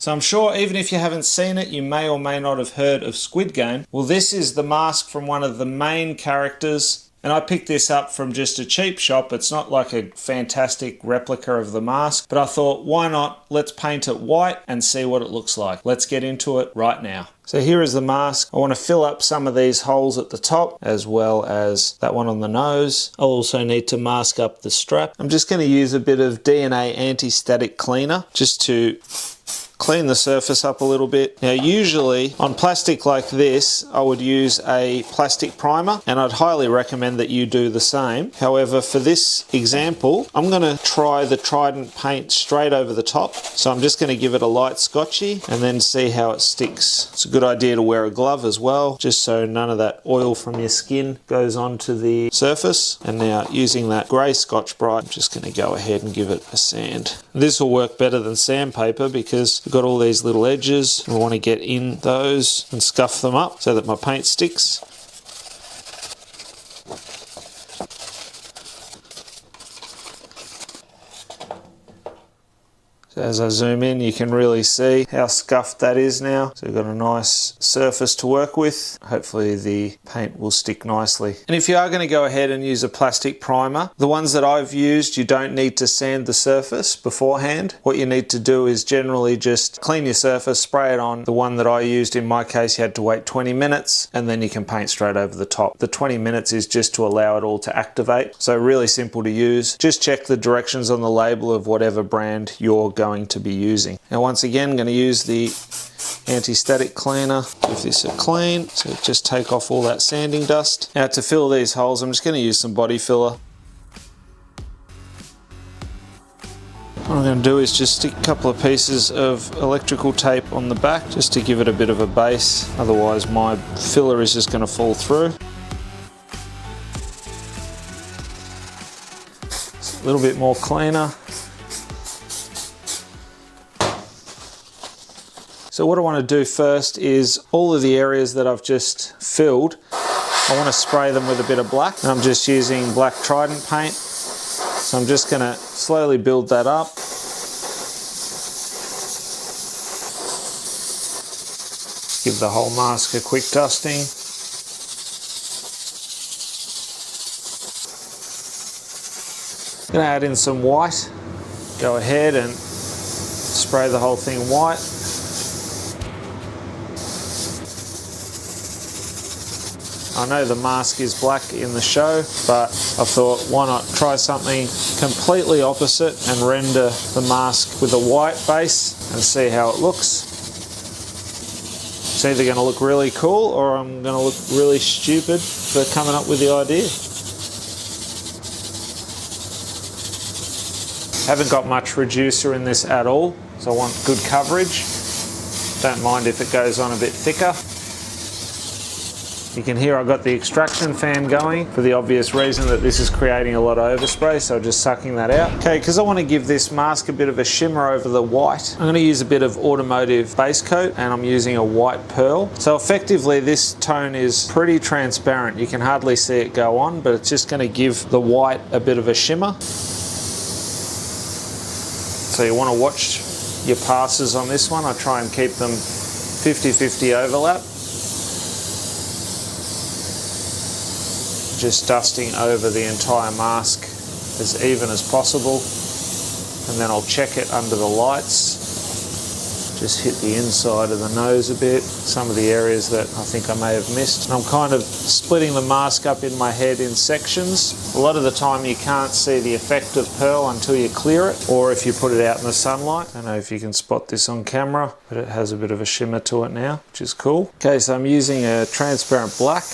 So I'm sure even if you haven't seen it, you may or may not have heard of Squid Game. Well, this is the mask from one of the main characters, and I picked this up from just a cheap shop. It's not like a fantastic replica of the mask, but I thought, why not? Let's paint it white and see what it looks like. Let's get into it right now. So here is the mask. I want to fill up some of these holes at the top as well as that one on the nose. I'll also need to mask up the strap. I'm just going to use a bit of DNA anti-static cleaner just to clean the surface up a little bit. Now usually on plastic like this I would use a plastic primer, and I'd highly recommend that you do the same. However, for this example I'm going to try the Trident paint straight over the top. So I'm just going to give it a light scotchy and then see how it sticks. It's a good idea to wear a glove as well, just so none of that oil from your skin goes onto the surface. And now using that grey Scotch-Brite, I'm just going to go ahead and give it a sand. This will work better than sandpaper because we've got all these little edges. I want to get in those and scuff them up so that my paint sticks. So as I zoom in, you can really see how scuffed that is now. So we've got a nice surface to work with. Hopefully the paint will stick nicely. And if you are going to go ahead and use a plastic primer, the ones that I've used, you don't need to sand the surface beforehand. What you need to do is generally just clean your surface, spray it on. The one that I used, in my case, you had to wait 20 minutes and then you can paint straight over the top. The 20 minutes is just to allow it all to activate. So really simple to use. Just check the directions on the label of whatever brand you're going to be using. Now once again, I'm going to use the anti-static cleaner, give this a clean, so just take off all that sanding dust. Now to fill these holes, I'm just going to use some body filler. What I'm going to do is just stick a couple of pieces of electrical tape on the back just to give it a bit of a base, otherwise my filler is just going to fall through. Just a little bit more cleaner. So what I want to do first is all of the areas that I've just filled, I want to spray them with a bit of black. And I'm just using black Trident paint. So I'm just going to slowly build that up. Give the whole mask a quick dusting. I'm going to add in some white. Go ahead and spray the whole thing white. I know the mask is black in the show, but I thought, why not try something completely opposite and render the mask with a white base and see how it looks. It's either going to look really cool or I'm going to look really stupid for coming up with the idea. Haven't got much reducer in this at all, so I want good coverage. Don't mind if it goes on a bit thicker. You can hear I've got the extraction fan going for the obvious reason that this is creating a lot of overspray, so just sucking that out. Okay, because I want to give this mask a bit of a shimmer over the white, I'm going to use a bit of automotive base coat and I'm using a white pearl. So effectively this tone is pretty transparent. You can hardly see it go on, but it's just going to give the white a bit of a shimmer. So you want to watch your passes on this one. I try and keep them 50-50 overlap. Just dusting over the entire mask as even as possible, and then I'll check it under the lights. Just hit the inside of the nose a bit, some of the areas that I think I may have missed. And I'm kind of splitting the mask up in my head in sections. A lot of the time you can't see the effect of pearl until you clear it, or if you put it out in the sunlight. I don't know if you can spot this on camera, but it has a bit of a shimmer to it now, which is cool. Okay, so I'm using a transparent black.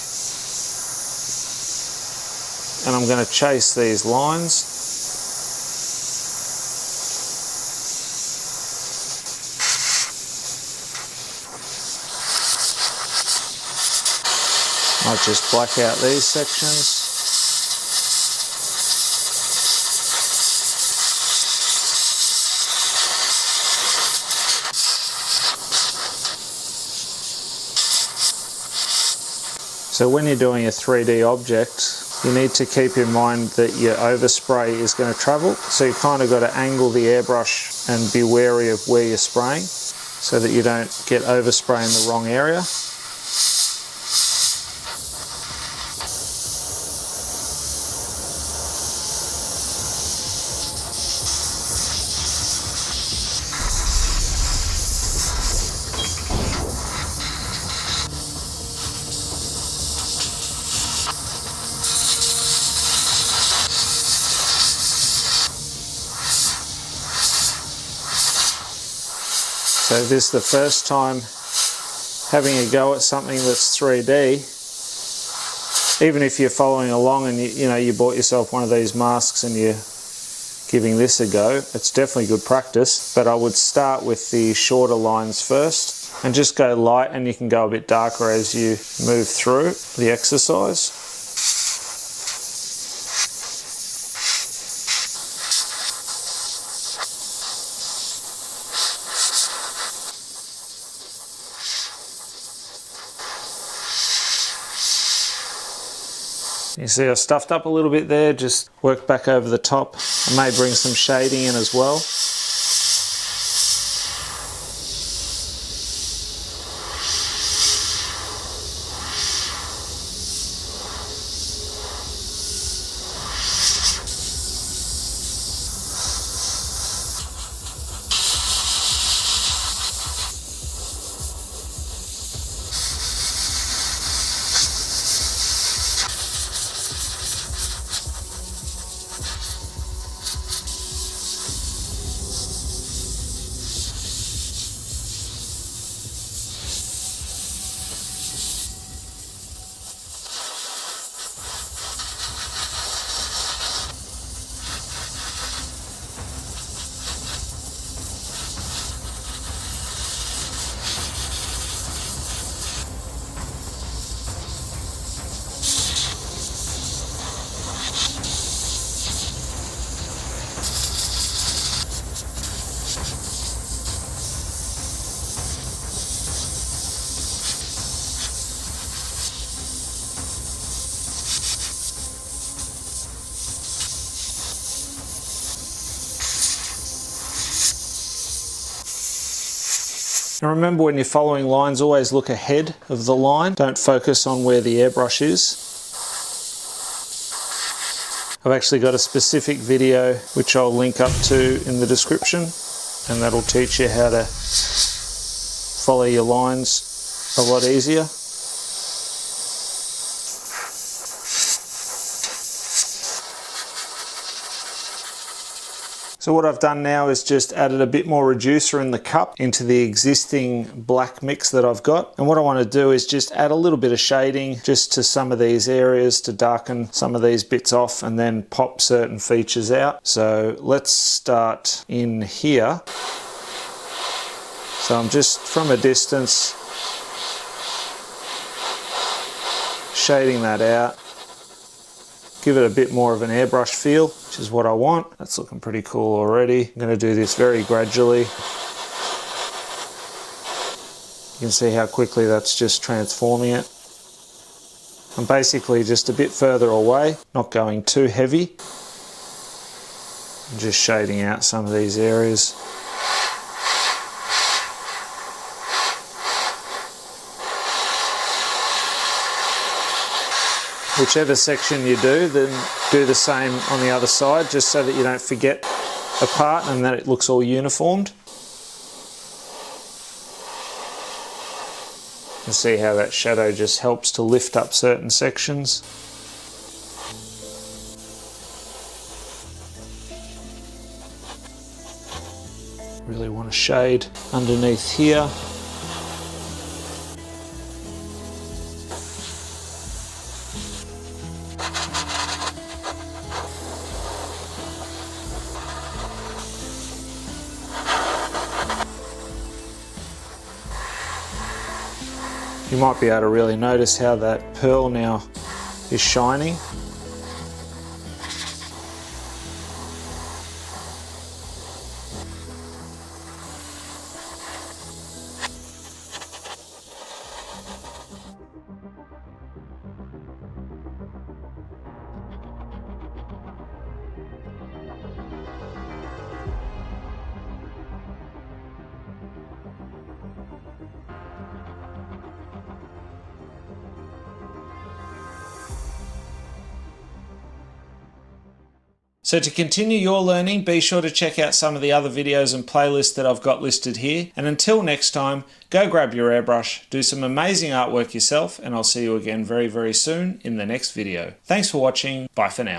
And I'm going to chase these lines. Might just black out these sections. So when you're doing a 3D object, you need to keep in mind that your overspray is going to travel, so you kind of got to angle the airbrush and be wary of where you're spraying. so that you don't get overspray in the wrong area. So this is the first time having a go at something that's 3D. Even if you're following along and you bought yourself one of these masks and you're giving this a go, it's definitely good practice. But I would start with the shorter lines first and just go light, and you can go a bit darker as you move through the exercise. You see I stuffed up a little bit there, just work back over the top. I may bring some shading in as well. Now remember, when you're following lines, always look ahead of the line. Don't focus on where the airbrush is. I've actually got a specific video which I'll link up to in the description, and that'll teach you how to follow your lines a lot easier. So what I've done now is just added a bit more reducer in the cup into the existing black mix that I've got. And what I want to do is just add a little bit of shading just to some of these areas to darken some of these bits off and then pop certain features out. So let's start in here. So I'm just from a distance shading that out. Give it a bit more of an airbrush feel, which is what I want. That's looking pretty cool already. I'm going to do this very gradually. You can see how quickly that's just transforming it. I'm basically just a bit further away, not going too heavy. I'm just shading out some of these areas. Whichever section you do, then do the same on the other side, just so that you don't forget a part and that it looks all uniformed. You can see how that shadow just helps to lift up certain sections. Really want to shade underneath here. You might be able to really notice how that pearl now is shining. So to continue your learning, be sure to check out some of the other videos and playlists that I've got listed here. And until next time, go grab your airbrush, do some amazing artwork yourself, and I'll see you again very, very soon in the next video. Thanks for watching. Bye for now.